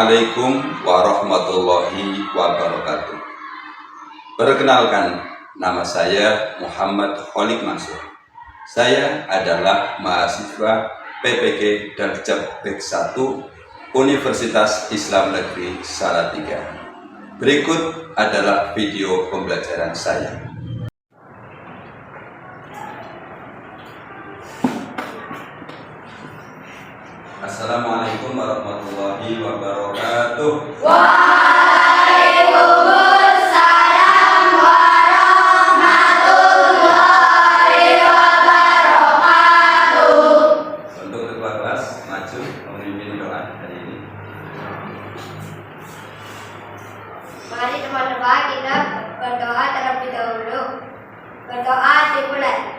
Assalamualaikum warahmatullahi wabarakatuh. Perkenalkan, nama saya Muhammad Kholik Mansur. Saya adalah mahasiswa PPG Darjab Bek 1 Universitas Islam Negeri Salatiga. Berikut adalah video pembelajaran saya. Assalamualaikum warahmatullahi wabarakatuh. Waalaikumsalam warahmatullahi wabarakatuh. Untuk ketua kelas maju memimpin doa hari ini. Mari teman-teman kita berdoa terlebih dahulu. Berdoa dimulai.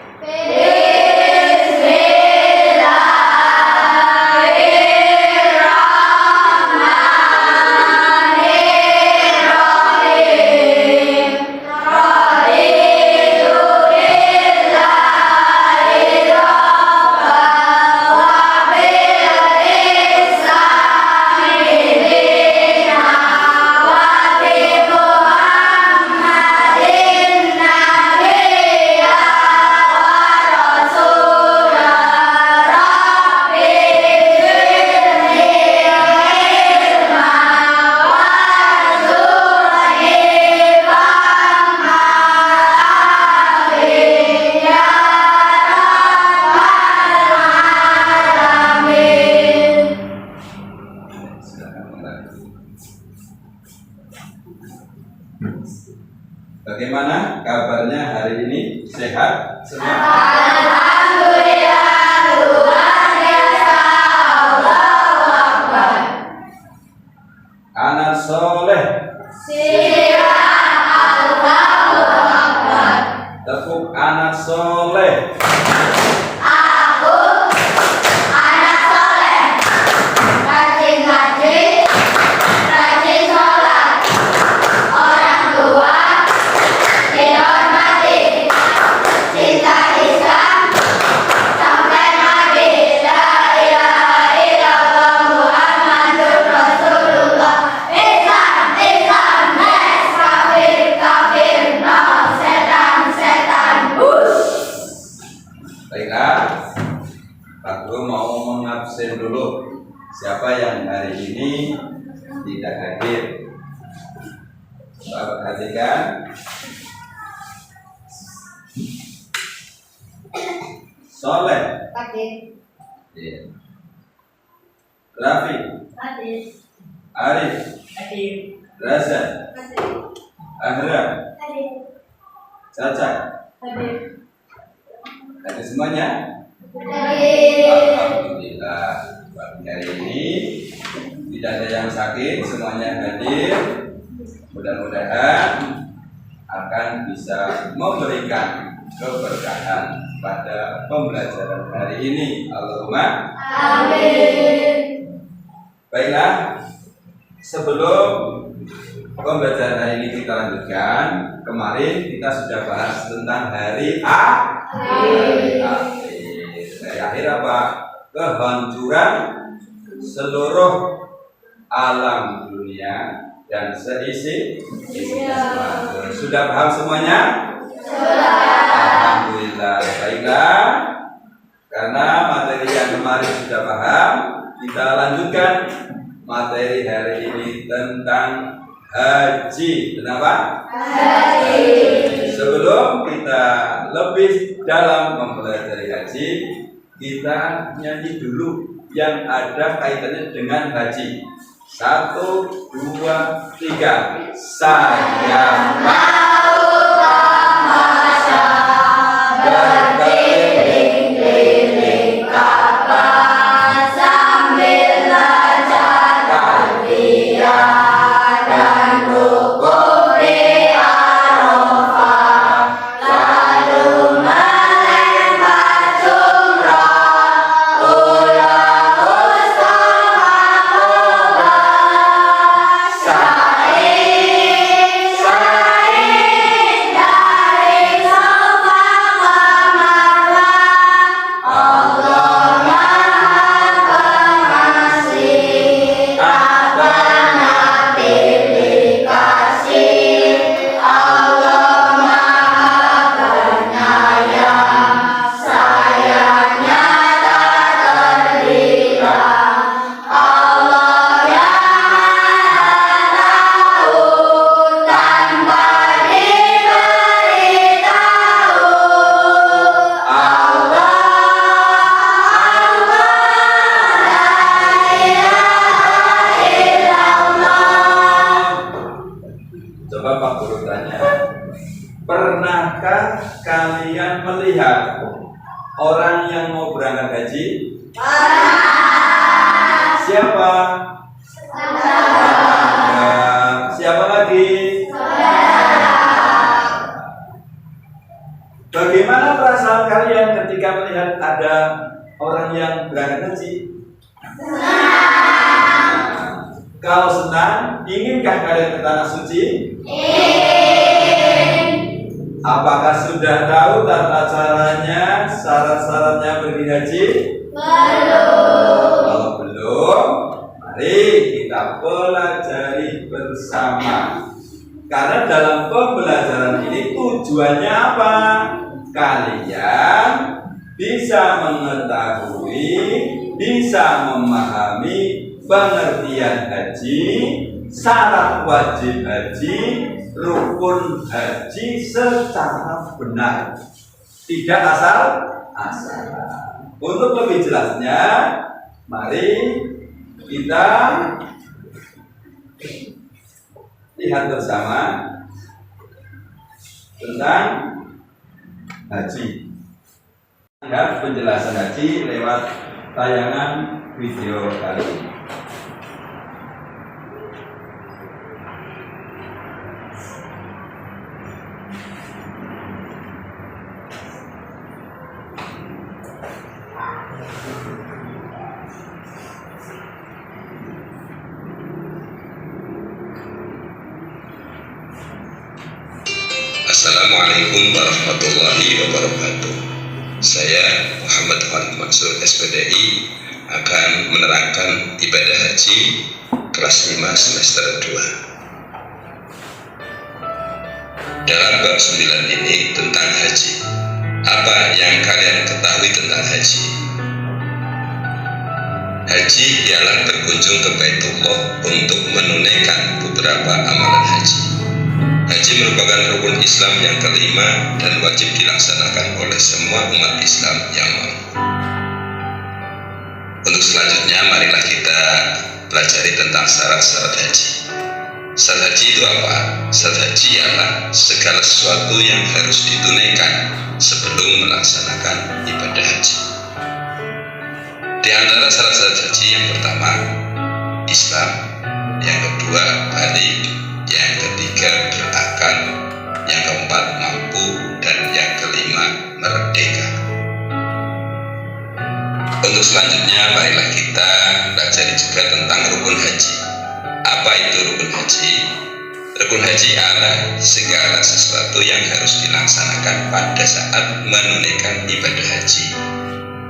Bagaimana kabarnya hari ini? Sehat semua? Alhamdulillah, luar biasa. Allahu Akbar. Anak soleh. Siap. Allahu Akbar. Tepuk anak soleh. Aku anak soleh, rajin ngaji, rajin sholat, orang tua dihormati, cinta Islam sampai mati. La ilaha illallah Muhammadur Rasulullah. Islam, Islam, yes, kafir, kafir, no, setan, setan, hush. Baiklah, Pak Guru mau mengabsen dulu. Siapa yang hari ini tidak hadir? Pak perhatikan. Soleh. Hadir, Iya. Rafi. hadir, Arif. hadir, Razan. hadir, Ahram. hadir, Caca. hadir, Hadir semuanya? hadir. Alhamdulillah. Pagi hari ini tidak ada yang sakit, semuanya hadir. Mudah-mudahan akan bisa memberikan keberkahan pada pembelajaran hari ini. Allahumma Amin. baiklah. Sebelum pembelajaran hari ini kita lanjutkan, kemarin kita sudah bahas tentang hari akhir. Hari akhir apa? Kehancuran seluruh alam dunia dan seisi isinya. Sudah paham semuanya? Alhamdulillah. Baiklah, karena materi yang kemarin sudah paham, kita lanjutkan materi hari ini tentang haji. Kenapa? Haji. Sebelum kita lebih dalam mempelajari haji, kita nyanyi dulu yang ada kaitannya dengan haji. 1, 2, 3. Saya Mau ke Makkah, berkeliling-keliling Ka'bah sambil belajar talbiyah dan wukuf di Arafah, lalu melempar jumrah, ulah Mustafa, sa'i, sa'i. Bapak guru tanya, pernahkah kalian melihat orang yang mau berangkat haji? Siapa? Siapa lagi? Bagaimana perasaan kalian ketika melihat ada orang yang berangkat haji? Kalau senang, inginkah kalian ke tanah suci? Apakah sudah tahu tata caranya, syarat-syaratnya pergi haji? Kalau belum, mari kita pelajari bersama. Karena dalam pembelajaran ini tujuannya apa? Kalian bisa mengetahui, bisa memahami pengertian haji, syarat wajib haji, rukun haji secara benar, tidak asal-asalan. Untuk lebih jelasnya, mari kita lihat bersama tentang haji. Lihat penjelasan haji lewat tayangan video kali ini. Assalamualaikum warahmatullahi wabarakatuh. Saya Muhammad Khalid Mansur SPDI akan menerangkan ibadah haji kelas 5 semester 2. Dalam bab 9 ini tentang haji. Apa yang kalian ketahui tentang haji? Haji ialah berkunjung ke Baitullah untuk menunaikan beberapa amalan haji. Haji merupakan rukun Islam yang kelima dan wajib dilaksanakan oleh semua umat Islam yang mampu. Untuk selanjutnya, marilah kita pelajari tentang syarat-syarat haji. Syarat haji itu apa? Syarat haji ialah segala sesuatu yang harus ditunaikan sebelum melaksanakan ibadah haji. Di antara syarat-syarat haji yang pertama, Islam, yang kedua, balik, yang ketiga, berakal, yang keempat, mampu, dan yang kelima, merdeka. Untuk selanjutnya, marilah kita pelajari juga tentang rukun haji. Apa itu rukun haji? Rukun haji adalah segala sesuatu yang harus dilaksanakan pada saat menunaikan ibadah haji.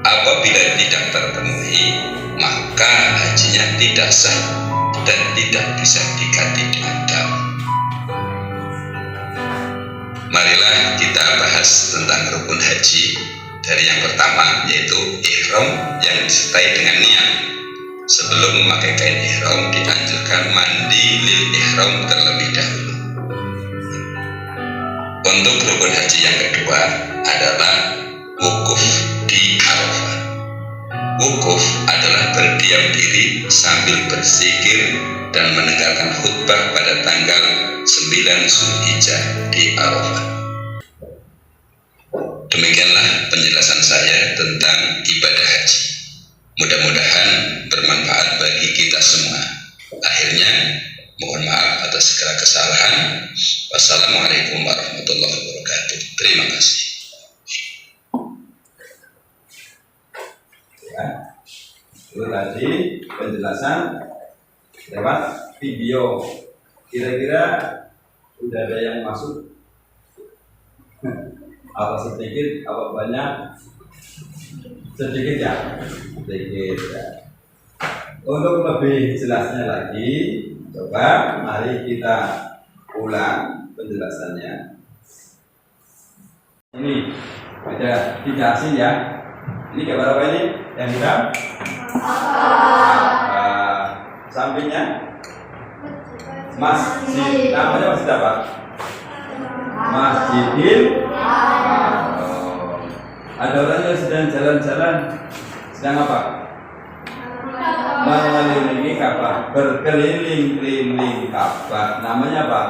Apabila tidak terpenuhi, maka hajinya tidak sah dan tidak bisa diganti dengan dam. Marilah kita bahas tentang rukun haji. Dari yang pertama, yaitu ihram yang disertai dengan niat. Sebelum memakai kain ihram, dianjurkan mandi lil ihram terlebih dahulu. Untuk rukun haji yang kedua adalah wukuf di Arafah. Wukuf adalah berdiam diri sambil berzikir dan mendengarkan khutbah pada tanggal 9 Zulhijjah di Arafah. Demikianlah penjelasan saya tentang ibadah haji. Mudah-mudahan bermanfaat bagi kita semua. Akhirnya, mohon maaf atas segala kesalahan. Wassalamualaikum warahmatullahi wabarakatuh. Terima kasih. Ya, itu tadi penjelasan lewat video. Kira-kira udah ada yang masuk? Apa sedikit, apa banyak? Sedikit ya? Sedikit ya. Untuk lebih jelasnya lagi, coba mari kita ulang penjelasannya. Ini ada 3 asin ya. Ini gambar apa ini? Yang hitam? Sampingnya? Masjid. Namanya masjid apa? Masjidil. Ada orang yang sedang jalan-jalan, sedang apa? Mengelilingi Ka'bah, berkeliling-keliling Ka'bah. Namanya apa?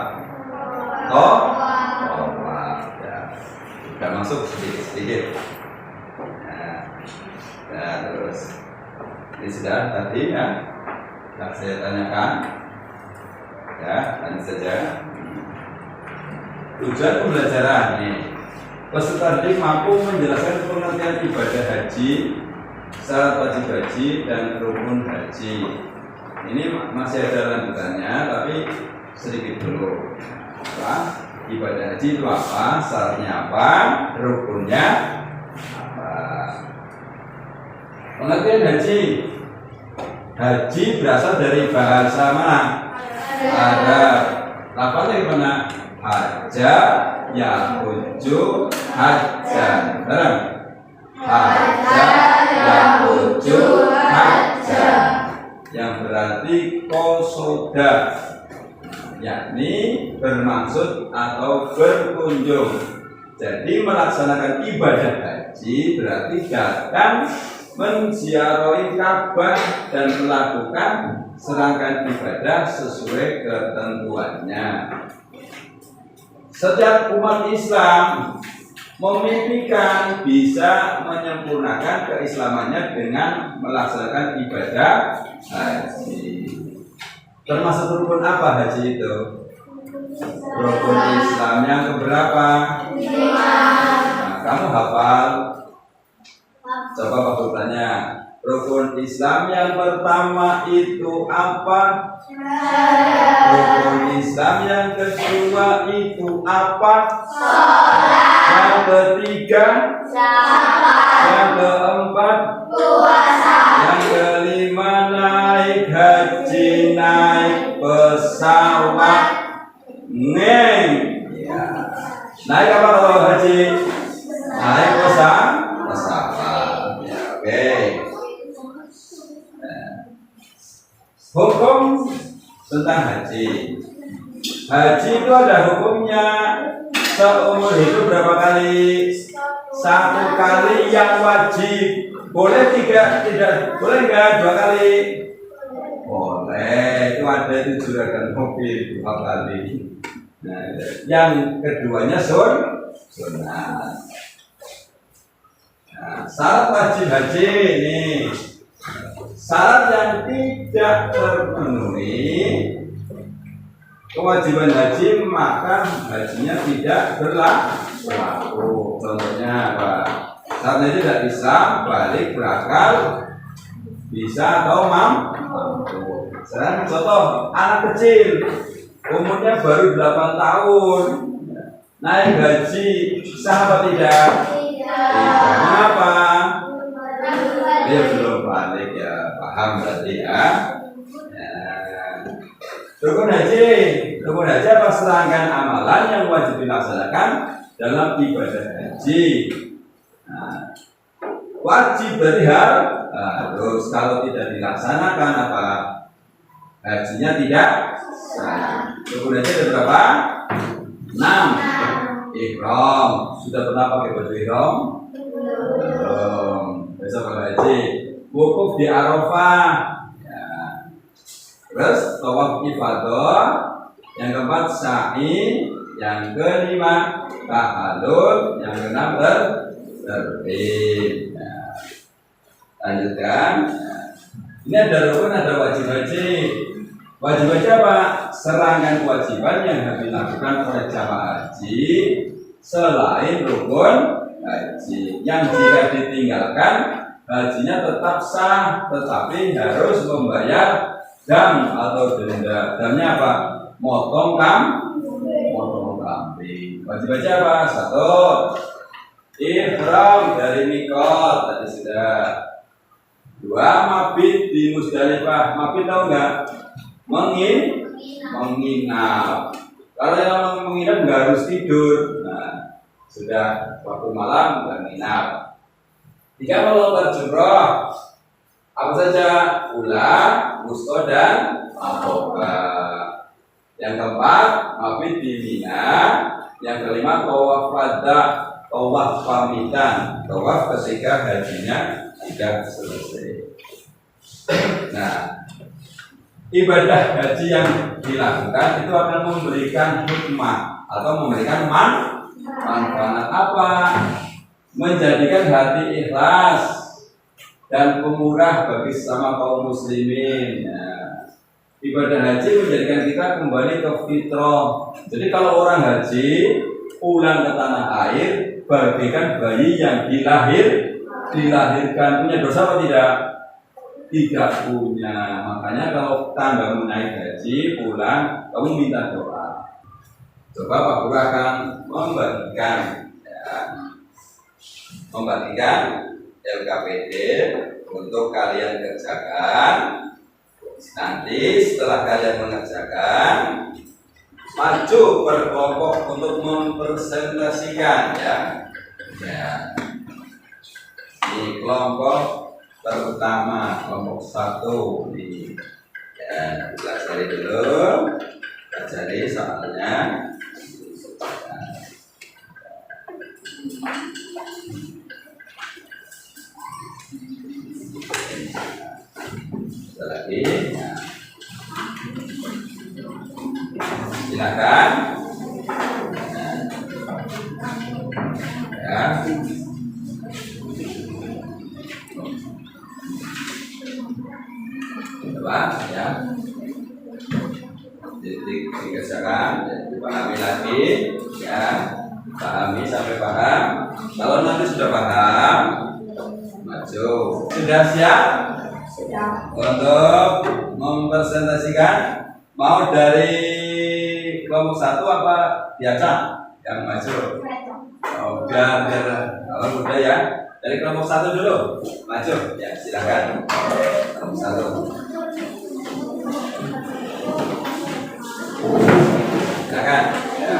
tawaf ya. Udah masuk sedikit. Nah, terus ini sudah tadi ya. Yang saya tanyakan ya, tanya saja. Tujuan pembelajaran nih, peserta didik mampu menjelaskan pengertian ibadah haji, syarat wajib haji dan rukun haji. Ini masih ada lanjutannya, tapi sedikit dulu. Apa? Ibadah haji itu apa? Syaratnya apa? Rukunnya apa? Pengertian haji. Haji berasal dari bahasa mana? Arab. Lafaznya gimana? Haja yahuju hajjan. Bareng. Haja yahuju hajjan. Yang berarti qasoda, yakni bermaksud atau berkunjung. Jadi melaksanakan ibadah haji berarti datang menziarahi Ka'bah dan melakukan serangkaian ibadah sesuai ketentuannya. Setiap umat Islam memimpikan bisa menyempurnakan keislamannya dengan melaksanakan ibadah haji. Termasuk rukun apa haji itu? Rukun Islam yang keberapa? 5. Nah, kamu hafal? Coba aku tanya, rukun Islam yang pertama itu apa? Rukun Islam yang kedua itu apa? Sholat. Yang ketiga? Zakat. Yang keempat? Puasa. Yang kelima naik haji, naik pesawat. Neng. Ya. Naik apa kalau haji? Naik pesawat. Oke. Hukum tentang haji. Haji itu ada hukumnya. Seumur hidup berapa kali? 1 kali yang wajib. Boleh tidak? Boleh enggak 2 kali? Boleh. Itu ada itu juragan mobil 2 kali. Nah, yang keduanya sunnah. Nah, syarat wajib haji ini, syarat yang tidak terpenuhi kewajiban haji maka hajinya tidak berlaku. Contohnya apa? Syaratnya tidak bisa balik berakal, bisa atau mampu. Sekarang contoh anak kecil umurnya baru 8 tahun naik haji sah apa tidak? Kenapa? Dia belum balik ya, paham berarti ya. Rukun haji apa? Serangkaian amalan yang wajib dilaksanakan dalam ibadah haji. Nah, wajib berarti harus, kalau tidak dilaksanakan apa? Hajinya tidak sah. Rukun haji ada berapa? 6. Ihram, sudah pernah pakai baju ihram? Belum. Besok kalau haji, wukuf di Arafah. Ya. Terus tawaf ifadah. Yang keempat sa'i. Yang kelima tahallul. Yang keenam terbit. Ya. Lanjutkan. Ya. Ini ada rukun, ada wajib haji. Wajib haji apa? Serangkaian kewajiban yang harus dilakukan oleh jamaah haji selain rukun haji, yang jika ditinggalkan hajinya tetap sah, tetapi harus membayar dam atau denda. Damnya apa? Motong kambing. Wajib haji apa? 1. Ihram dari mikot, tadi sudah. 2. Mabit di Musdalifah. Mabit tahu nggak? Menginap. Kalau yang menginap nggak harus tidur. Nah, sudah waktu malam nggak menginap. 3. Melontar jumroh. Apa saja? Ula, wusta dan aqaba. Yang keempat, mabit di Mina. Yang kelima, tawaf wada, tawaf pamitan, tawaf ketika hajinya tidak selesai. Nah, ibadah haji yang dilakukan itu akan memberikan hikmah atau memberikan manfaat apa? Menjadikan hati ikhlas dan pemurah bagi sesama kaum muslimin. Nah, ibadah haji menjadikan kita kembali ke fitrah. Jadi kalau orang haji pulang ke tanah air bagaikan bayi yang dilahirkan, punya dosa apa tidak? Tidak punya. Makanya kalau tangga menaik haji pulang, kamu minta doa. Coba Pak Guru akan membagikan LKPD untuk kalian kerjakan. Nanti setelah kalian mengerjakan, maju berkelompok untuk mempresentasikan ya. Di kelompok pertama, kelompok 1 ini ya, pelajari dulu, pelajari soalnya. Lagi ya. Silakan ya. Coba ya, dikerjakan, dipahami lagi ya, pahami sampai paham. Kalau nanti sudah paham, maju. Sudah siap? Sudah. Untuk mempresentasikan, mau dari kelompok 1 apa biasa yang maju? Oh, biar kalau udah ya, dari kelompok 1 dulu maju ya, silakan. Kelompok 1 silakan ya.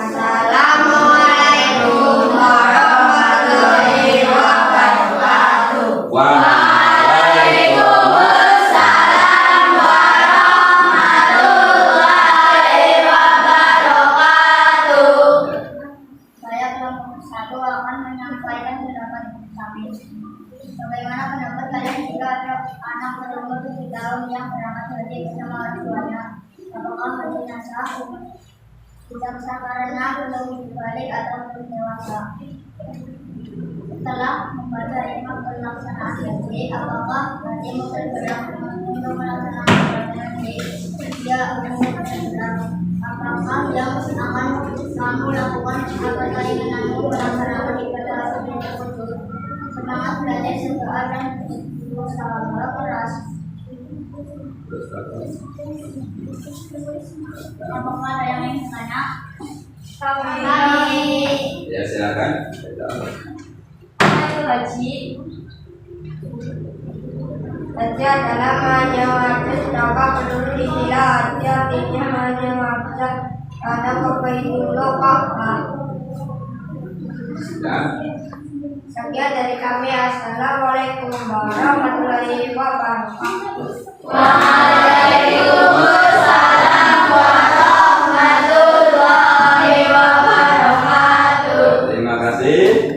Assalamualaikum warahmatullahi wabarakatuh. Waalaikumsalam warahmatullahi wabarakatuh. Saya kelompok 1 akan menyampaikan pendapat kami. Bagaimana pendapat kalian jika ada anak berumur 7 tahun yang berangkat haji bersama orang tuanya? Apakah hajinya sah? Tidak sah karena belum balik atau belum dewasa. Setelah membaca imam pelaksanaan haji, apakah haji bergerak untuk melaksanakan ibadah haji? Dia akan bergerak. Apakah yang akan kamu lakukan agar keinginanmu melaksanakan ibadah haji tersebut? Semangat belajar semangat dan berusaha keras. Apakah ada yang ingin tanya? Kami Ya silakan. haji adalah menjawab sedangkan menurut istilah haji artinya menjawab ada kebaikul Ka'bah. Sekian dari kami. Assalamualaikum warahmatullahi wabarakatuh. Waalaikumsalam warahmatullahi wabarakatuh. Terima kasih.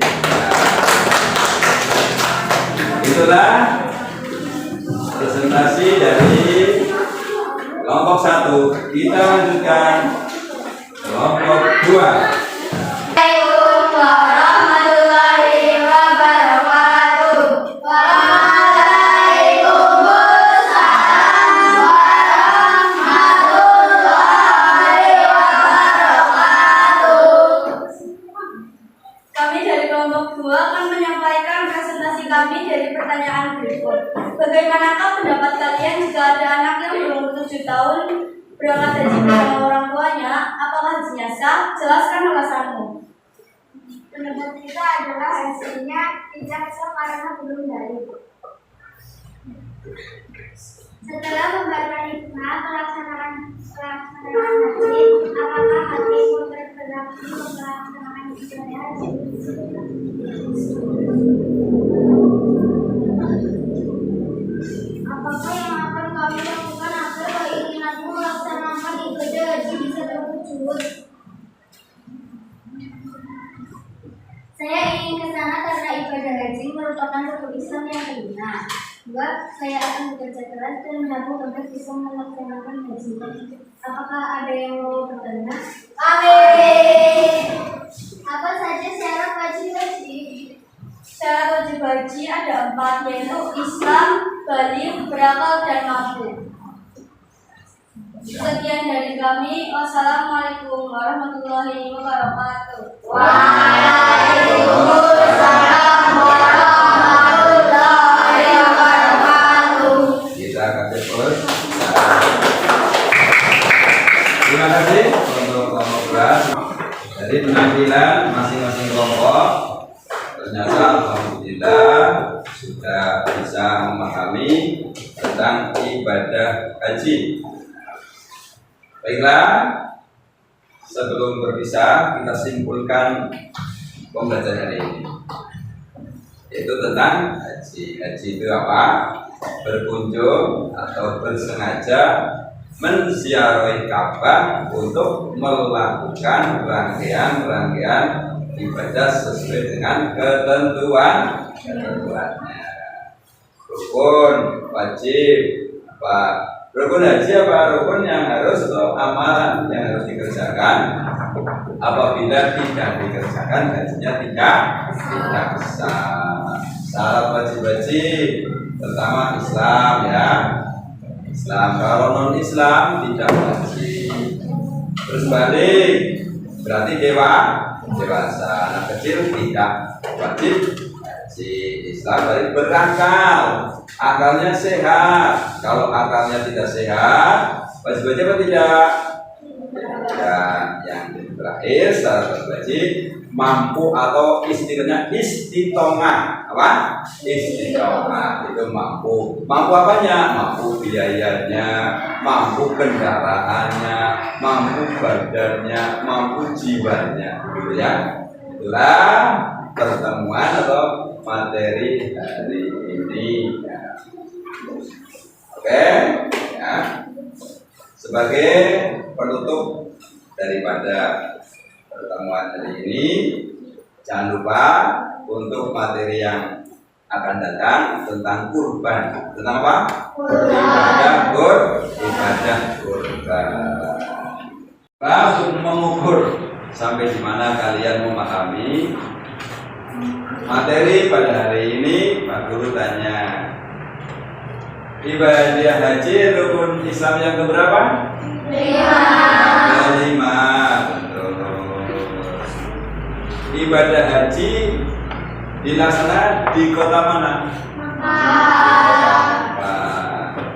Itulah presentasi dari kelompok 1. Kita lanjutkan kelompok 2. Assalamualaikum warahmatullahi wabarakatuh. Waalaikumsalam warahmatullahi wabarakatuh. Kami dari kelompok 2 akan menyampaikan presentasi kami dari pertanyaan berikut. Bagaimanakah pendapat kalian jika ada anak yang berumur 7 tahun berangkat haji bersama orang tuanya? Apakah hajinya sah? Jelaskan alasanmu. Pendapat kita adalah hasilnya tidak sah karena belum balik. Setelah membaca hikmah pelaksanaan haji, apakah hatimu bergerak untuk melaksanakan ibadah haji? Apakah yang akan kami lakukan agar keinginanmu melaksanakan ibadah haji bisa terwujud? Saya ingin ke sana karena ibadah haji merupakan satu Islam yang benar. 2. Saya akan bekerja keras dan menabung agar bisa melaksanakan haji. Apakah ada yang mau bertanya? Amin. Apa saja syarat wajib haji? Syarat wajib haji ada 4, yaitu Islam, baligh, berakal, dan mampu. Sekian dari kami. Wassalamualaikum warahmatullahi wabarakatuh. Waalaikumsalam warahmatullahi wabarakatuh. Kita akan terus. Terima kasih untuk kelompok beras. Jadi penampilan masing-masing kelompok ternyata alhamdulillah sudah bisa memahami tentang ibadah haji. Baiklah, sebelum berpisah kita simpulkan pembelajaran hari ini, yaitu tentang haji. Haji itu apa? Berkunjung atau bersengaja menziarahi Ka'bah untuk melakukan rangkaian ibadah sesuai dengan ketentuannya. Rukun, wajib, apa? Rukun haji apa? Rukun yang harus atau amalan yang harus dikerjakan. Apabila tidak dikerjakan, hajinya tidak sah. Syarat wajib pertama Islam ya. Islam, kalau non Islam tidak wajib. Terus balik berarti dewasa. Anak kecil tidak wajib haji. Islam balik berakal, akalnya sehat. Kalau akalnya tidak sehat, wajib apa tidak? Dan yang terakhir syarat wajib mampu atau istilahnya istiqomah. Apa? Istiqomah itu mampu. Mampu apanya? Mampu biayanya, mampu kendaraannya, mampu badannya, mampu jiwanya. Gitu ya. Itulah pertemuan atau materi hari ini. Oke, ya. Sebagai penutup daripada pertemuan hari ini, jangan lupa untuk materi yang akan datang tentang kurban. Tentang apa? Ibadah kurban. Untuk mengukur sampai di mana kalian memahami materi pada hari ini. Pak Guru tanya, ibadah haji rukun Islam yang keberapa? 5. Terus ibadah haji dilaksanakan di kota mana?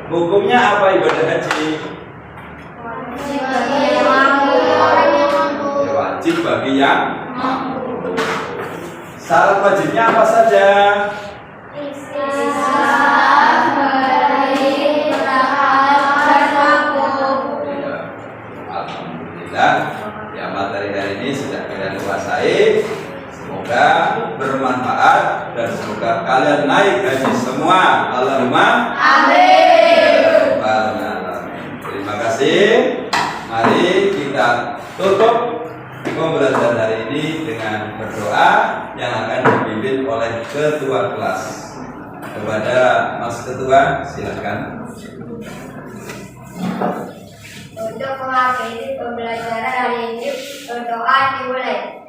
Hukumnya apa ibadah haji? Wajib bagi yang mampu. Syarat wajibnya apa saja? Ya, materi hari ini sudah kalian kuasai. Semoga bermanfaat dan semoga kalian naik haji semua. Allahumma amin. Terima kasih. Mari kita tutup pembelajaran hari ini dengan berdoa yang akan dipimpin oleh ketua kelas. Kepada Mas Ketua, silakan. Untuk mengakhiri pembelajaran hari ini, berdoa dimulai.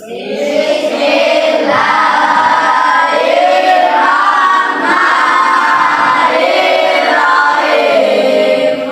Bismillahirrahmanirrahim.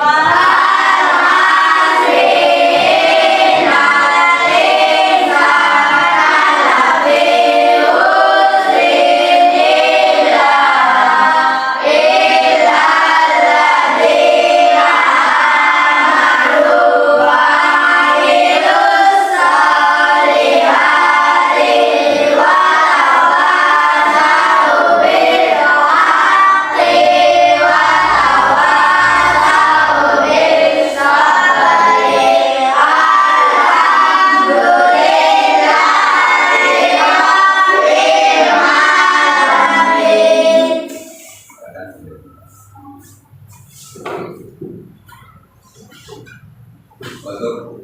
Untuk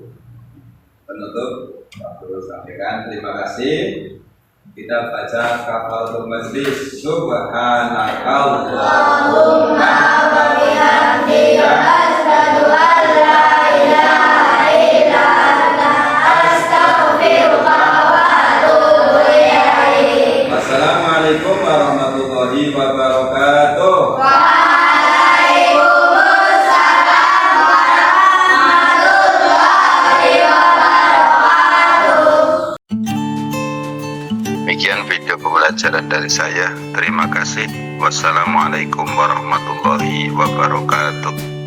penutup, Pak Guru sampaikan terima kasih Kita baca kafaratul majlis. Subhanakallahumma wa bihamdika asyhadu an la ilaha illa anta astaghfiruka wa atubu ilaik. Wassalamualaikum warahmatullahi wabarakatuh. Demikian video pembelajaran dari saya. Terima kasih. Wassalamualaikum warahmatullahi wabarakatuh.